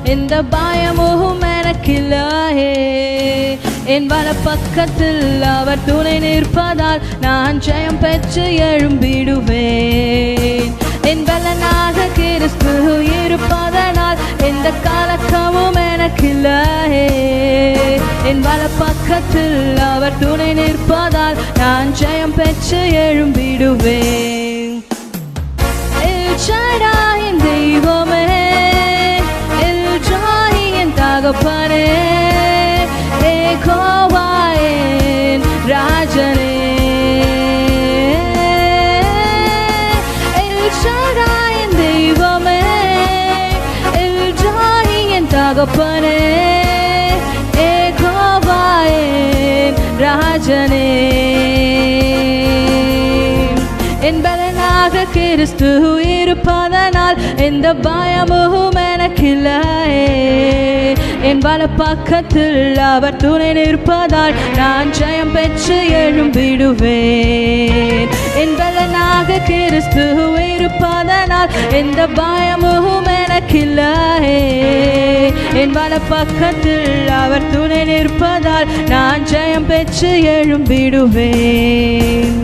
எந்த பயமும் எனக்கில்லையே. என் வலப்பக்கத்தில் அவர் துணை நிற்பதால் நான் ஜெயம் பெற்று எழும்பிடுவேன். என் பலனாக கிறிஸ்து இருப்பதனால் எந்த கலக்கமும் எனக்கில்லையே. என் வலப்பக்கத்தில் அவர் துணை நிற்பதால் நான் ஜெயம் பெற்று எழும்பிடுவேன். எல் ஷடாய் என் தெய்வமே, எல் ஜாய் என் தகப்பனே, யெகோவா என் ராஜனே. எல் ஷடாய் என் தெய்வமே, எல் ஜாய் என் தகப்பனே, யெகோவா என் ராஜனே. என் பலனாக கிறிஸ்து இருப்பதனால் எந்த பயமும் எனக்கில்லையே. என் வலப்பக்கத்தில் அவர் துணை நிற்பதால் நான் ஜெயம் பெற்று எழும்பிடுவேன். என் பலனாக கிறிஸ்து இருப்பதனால் எந்த பயமும் எனக்கில்லையே. என் வலப்பக்கத்தில் அவர் துணை நிற்பதால் நான் ஜெயம் பெற்று எழும்பிடுவேன்.